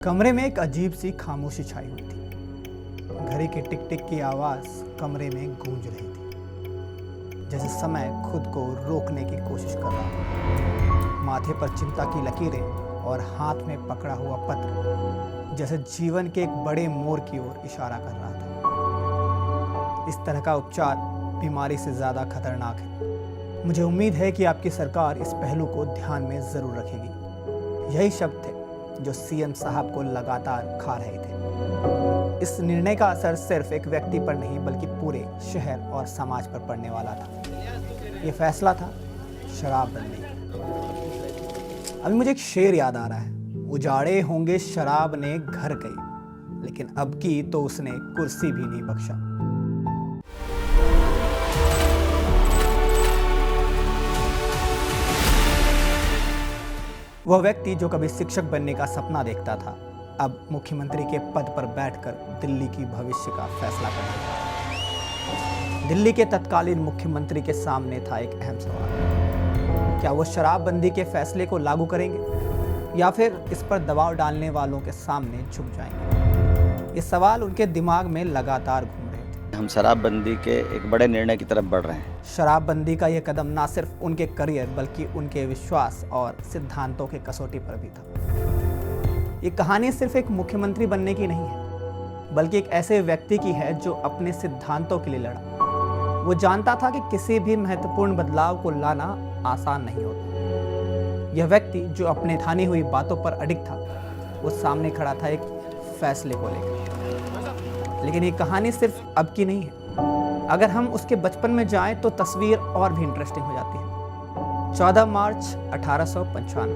कमरे में एक अजीब सी खामोशी छाई हुई थी। घड़ी की टिक टिक की आवाज कमरे में गूंज रही थी, जैसे समय खुद को रोकने की कोशिश कर रहा था। माथे पर चिंता की लकीरें और हाथ में पकड़ा हुआ पत्र जैसे जीवन के एक बड़े मोड़ की ओर इशारा कर रहा था। इस तरह का उपचार बीमारी से ज़्यादा खतरनाक है। मुझे उम्मीद है कि आपकी सरकार इस पहलू को ध्यान में ज़रूर रखेगी। यही शब्द थे जो सीएम साहब को लगातार खा रहे थे। इस निर्णय का असर सिर्फ एक व्यक्ति पर नहीं बल्कि पूरे शहर और समाज पर पड़ने वाला था। ये फैसला था शराबबंदी। अभी मुझे एक शेर याद आ रहा है, उजाड़े होंगे शराब ने घर कई, लेकिन अब की तो उसने कुर्सी भी नहीं बख्शा। वह व्यक्ति जो कभी शिक्षक बनने का सपना देखता था, अब मुख्यमंत्री के पद पर बैठकर दिल्ली की भविष्य का फैसला कर रहा था। दिल्ली के तत्कालीन मुख्यमंत्री के सामने था एक अहम सवाल। क्या वो शराबबंदी के फैसले को लागू करेंगे या फिर इस पर दबाव डालने वालों के सामने झुक जाएंगे? ये सवाल उनके दिमाग में लगातार घूम रहे थे। हम शराबबंदी के एक बड़े निर्णय की तरफ बढ़ रहे हैं। शराबबंदी का यह कदम न सिर्फ उनके करियर बल्कि उनके विश्वास और सिद्धांतों के कसौटी पर भी था। ये कहानी सिर्फ एक मुख्यमंत्री बनने की नहीं है, बल्कि एक ऐसे व्यक्ति की है जो अपने सिद्धांतों के लिए लड़ा। वो जानता था कि किसी भी महत्वपूर्ण बदलाव को लाना आसान नहीं होता। यह व्यक्ति जो अपने ठानी हुई बातों पर अडिग था, वो सामने खड़ा था एक फैसले को लेकर। लेकिन ये कहानी सिर्फ अब की नहीं है। अगर हम उसके बचपन में जाएं तो तस्वीर और भी इंटरेस्टिंग हो जाती है। 14 मार्च 1895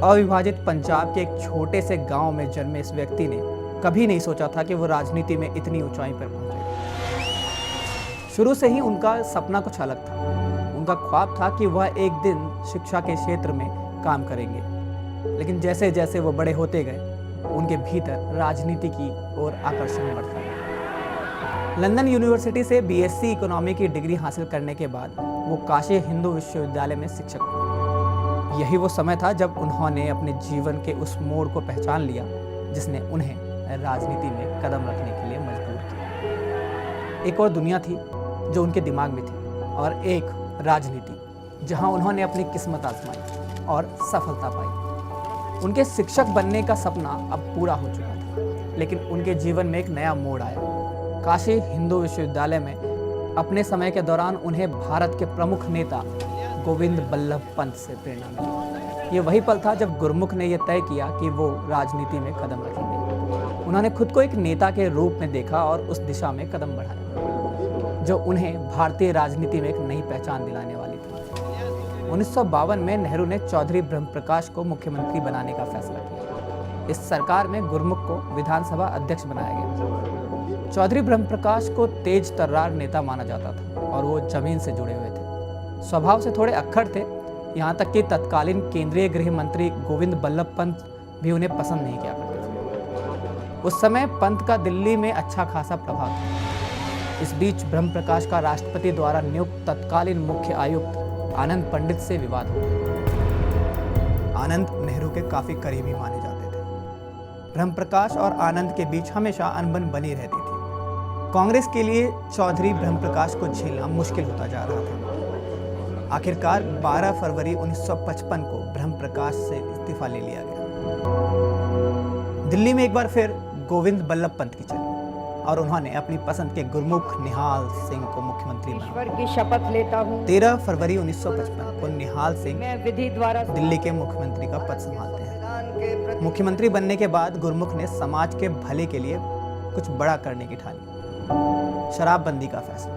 अविभाजित पंजाब के एक छोटे से गांव में जन्मे इस व्यक्ति ने कभी नहीं सोचा था कि वो राजनीति में इतनी ऊंचाई पर पहुंचे। शुरू से ही उनका सपना कुछ अलग था। उनका ख्वाब था कि वह एक दिन शिक्षा के क्षेत्र में काम करेंगे। लेकिन जैसे जैसे वो बड़े होते गए, उनके भीतर राजनीति की ओर आकर्षण बढ़ता गया। लंदन यूनिवर्सिटी से बीएससी इकोनॉमी की डिग्री हासिल करने के बाद वो काशी हिंदू विश्वविद्यालय में शिक्षक बने। यही वो समय था जब उन्होंने अपने जीवन के उस मोड़ को पहचान लिया जिसने उन्हें राजनीति में कदम रखने के लिए मजबूर किया। एक और दुनिया थी जो उनके दिमाग में थी और एक राजनीति जहां उन्होंने अपनी किस्मत आजमाई और सफलता पाई। उनके शिक्षक बनने का सपना अब पूरा हो चुका था, लेकिन उनके जीवन में एक नया मोड़ आया। काशी हिंदू विश्वविद्यालय में अपने समय के दौरान उन्हें भारत के प्रमुख नेता गोविंद बल्लभ पंत से प्रेरणा मिली। ये वही पल था जब गुरमुख ने यह तय किया कि वो राजनीति में कदम रखेंगे। उन्होंने खुद को एक नेता के रूप में देखा और उस दिशा में कदम बढ़ाया जो उन्हें भारतीय राजनीति में एक नई पहचान दिलाने वाली थी। 1952 में नेहरू ने चौधरी ब्रह्मप्रकाश को मुख्यमंत्री बनाने का फैसला किया। इस सरकार में गुरमुख को विधानसभा अध्यक्ष बनाया गया। चौधरी ब्रह्मप्रकाश को तेज तर्रार नेता माना जाता था और वो जमीन से जुड़े हुए थे। स्वभाव से थोड़े अक्खड़ थे, यहाँ तक कि तत्कालीन केंद्रीय गृह मंत्री गोविंद बल्लभ पंत भी उन्हें पसंद नहीं किया करते थे। उस समय पंत का दिल्ली में अच्छा खासा प्रभाव था। इस बीच ब्रह्मप्रकाश का राष्ट्रपति द्वारा नियुक्त तत्कालीन मुख्य आयुक्त आनंद पंडित से विवाद हो गया। आनंद नेहरू के काफी करीबी माने जाते थे। ब्रह्मप्रकाश और आनंद के बीच हमेशा अनबन बनी रहती थी। कांग्रेस के लिए चौधरी ब्रह्मप्रकाश को झेलना मुश्किल होता जा रहा था। आखिरकार 12 फरवरी 1955 को ब्रह्मप्रकाश से इस्तीफा ले लिया गया। दिल्ली में एक बार फिर गोविंद बल्लभ पंत की चली और उन्होंने अपनी पसंद के गुरमुख निहाल सिंह को मुख्यमंत्री बनाया। ईश्वर की शपथ लेता हूं। 13 फरवरी 1955 को निहाल सिंह मैं विधि द्वारा दिल्ली के मुख्यमंत्री का पद संभालते हैं। मुख्यमंत्री बनने के बाद गुरमुख ने समाज के भले के लिए कुछ बड़ा करने की ठानी। शराबबंदी का फैसला,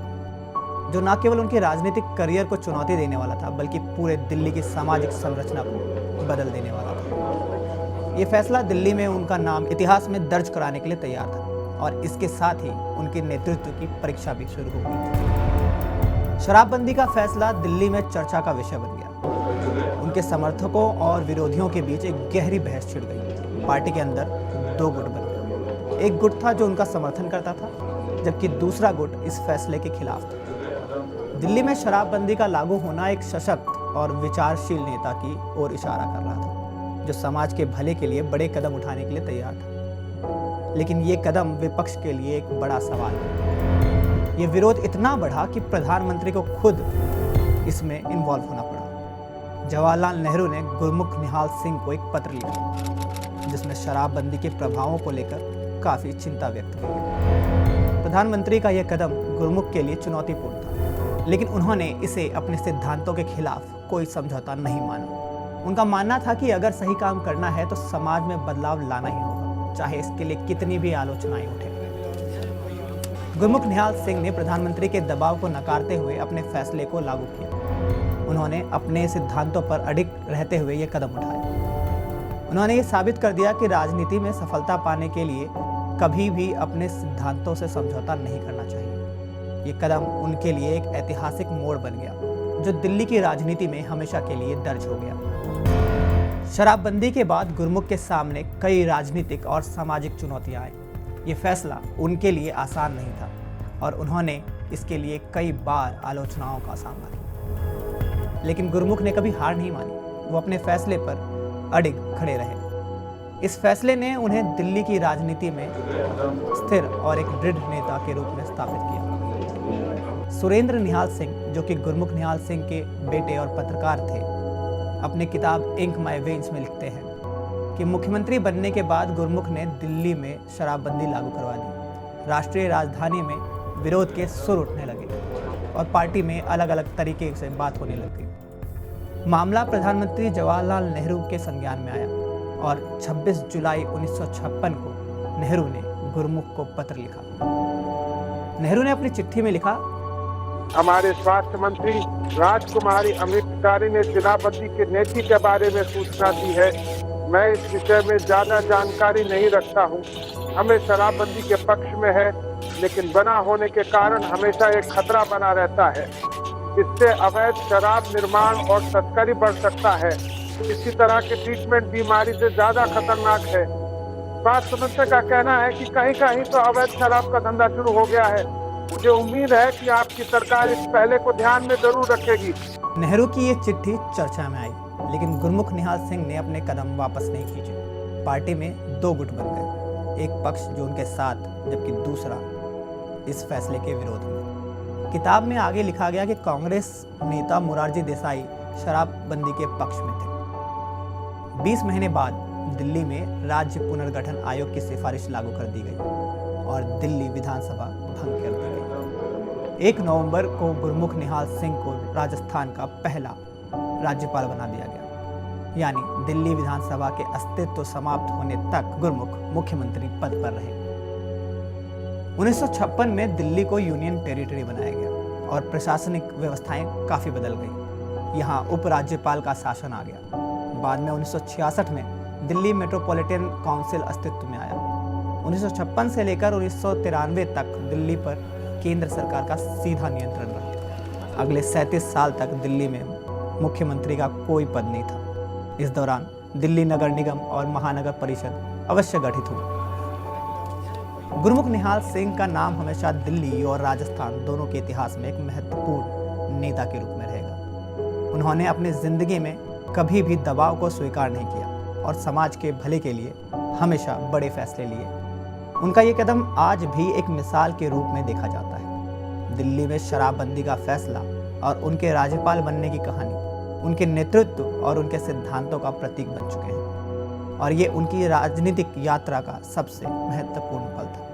जो न केवल उनके राजनीतिक करियर को चुनौती देने वाला था बल्कि पूरे दिल्ली की सामाजिक संरचना को बदल देने वाला था। ये फैसला दिल्ली में उनका नाम इतिहास में दर्ज कराने के लिए तैयार था और इसके साथ ही उनके नेतृत्व की परीक्षा भी शुरू हो गई थी। शराबबंदी का फैसला दिल्ली में चर्चा का विषय बन गया। उनके समर्थकों और विरोधियों के बीच एक गहरी बहस छिड़ गई। पार्टी के अंदर दो गुट बन गए। एक गुट था जो उनका समर्थन करता था, जबकि दूसरा गुट इस फैसले के खिलाफ था। दिल्ली में शराबबंदी का लागू होना एक सशक्त और विचारशील नेता की ओर इशारा कर रहा था, जो समाज के भले के लिए बड़े कदम उठाने के लिए तैयार था। लेकिन ये कदम विपक्ष के लिए एक बड़ा सवाल है। ये विरोध इतना बढ़ा कि प्रधानमंत्री को खुद इसमें इन्वॉल्व होना पड़ा। जवाहरलाल नेहरू ने गुरमुख निहाल सिंह को एक पत्र लिखा जिसमें शराबबंदी के प्रभावों को लेकर काफी चिंता व्यक्त की। प्रधानमंत्री का यह कदम गुरमुख के लिए चुनौतीपूर्ण था, लेकिन उन्होंने इसे अपने सिद्धांतों के खिलाफ कोई समझौता नहीं माना। उनका मानना था कि अगर सही काम करना है तो समाज में बदलाव लाना ही होगा, चाहे इसके लिए कितनी भी आलोचनाएं उठे। गुरमुख निहाल सिंह ने प्रधानमंत्री के दबाव को नकारते हुए अपने फैसले को लागू किया। उन्होंने अपने सिद्धांतों पर अडिग रहते हुए यह कदम उठाया। उन्होंने ये साबित कर दिया कि राजनीति में सफलता पाने के लिए कभी भी अपने सिद्धांतों से समझौता नहीं करना चाहिए। ये कदम उनके लिए एक ऐतिहासिक मोड़ बन गया, जो दिल्ली की राजनीति में हमेशा के लिए दर्ज हो गया। शराबबंदी के बाद गुरमुख के सामने कई राजनीतिक और सामाजिक चुनौतियां आई। ये फैसला उनके लिए आसान नहीं था और उन्होंने इसके लिए कई बार आलोचनाओं का सामना किया। लेकिन गुरमुख ने कभी हार नहीं मानी। वो अपने फैसले पर अडिग खड़े रहे। इस फैसले ने उन्हें दिल्ली की राजनीति में स्थिर और एक दृढ़ नेता के रूप में स्थापित किया। सुरेंद्र निहाल सिंह, जो कि गुरमुख निहाल सिंह के बेटे और पत्रकार थे, अपनी किताब इंक माय वेन्स में लिखते हैं कि मुख्यमंत्री बनने के बाद गुरमुख ने दिल्ली में शराबबंदी लागू करवा दी। राष्ट्रीय राजधानी में विरोध के सुर उठने लगे और पार्टी में अलग अलग तरीके से बात होने लग गई। मामला प्रधानमंत्री जवाहरलाल नेहरू के संज्ञान में आया और 26 जुलाई 1956 को नेहरू ने गुरमुख को पत्र लिखा। नेहरू ने अपनी चिट्ठी में लिखा, हमारे स्वास्थ्य मंत्री राजकुमारी अमृतकारी ने शराबबंदी के नीति के बारे में सूचना दी है। मैं इस विषय में ज्यादा जानकारी नहीं रखता हूँ। हमें शराबबंदी के पक्ष में है, लेकिन बना होने के कारण हमेशा एक खतरा बना रहता है। इससे अवैध शराब निर्माण और तस्करी बढ़ सकता है। इसी तरह के ट्रीटमेंट बीमारी से ज्यादा खतरनाक है। स्वास्थ्य मंत्री का कहना है कि कहीं कहीं तो अवैध शराब का धंधा शुरू हो गया है। मुझे उम्मीद है कि आपकी सरकार इस पहले को ध्यान में जरूर रखेगी। नेहरू की ये चिट्ठी चर्चा में आई, लेकिन गुरमुख निहाल सिंह ने अपने कदम वापस नहीं खींचे। पार्टी में दो गुट बन गए, एक पक्ष जो उनके साथ, जबकि दूसरा इस फैसले के विरोध में। किताब में आगे लिखा गया कि कांग्रेस नेता मोरारजी देसाई शराबबंदी के पक्ष में थे। 20 महीने बाद दिल्ली में राज्य पुनर्गठन आयोग की सिफारिश लागू कर दी गई और दिल्ली विधानसभा भंग कर दी गई। 1 नवंबर को गुरमुख निहाल सिंह को राजस्थान का पहला राज्यपाल बना दिया गया, यानी दिल्ली विधानसभा के अस्तित्व समाप्त होने तक गुरमुख मुख्यमंत्री पद पर रहे। 1956 में दिल्ली को यूनियन टेरिटरी बनाया गया और प्रशासनिक व्यवस्थाएं काफी बदल गई। यहाँ उपराज्यपाल का शासन आ गया। बाद में 1966 में दिल्ली मेट्रोपॉलिटन काउंसिल अस्तित्व में आया। 1956 से लेकर 1993 तक दिल्ली पर केंद्र सरकार का सीधा नियंत्रण रहा। अगले 37 साल तक दिल्ली में मुख्यमंत्री का कोई पद नहीं था। इस दौरान दिल्ली नगर निगम और महानगर परिषद अवश्य गठित हुई। गुरमुख निहाल सिंह का नाम हमेशा दिल्ली और राजस्थान दोनों के इतिहास में एक महत्वपूर्ण नेता के रूप में रहेगा। उन्होंने अपनी जिंदगी में कभी भी दबाव को स्वीकार नहीं किया और समाज के भले के लिए हमेशा बड़े फैसले लिए। उनका ये कदम आज भी एक मिसाल के रूप में देखा जाता है। दिल्ली में शराबबंदी का फैसला और उनके राज्यपाल बनने की कहानी उनके नेतृत्व और उनके सिद्धांतों का प्रतीक बन चुके हैं और ये उनकी राजनीतिक यात्रा का सबसे महत्वपूर्ण पल था।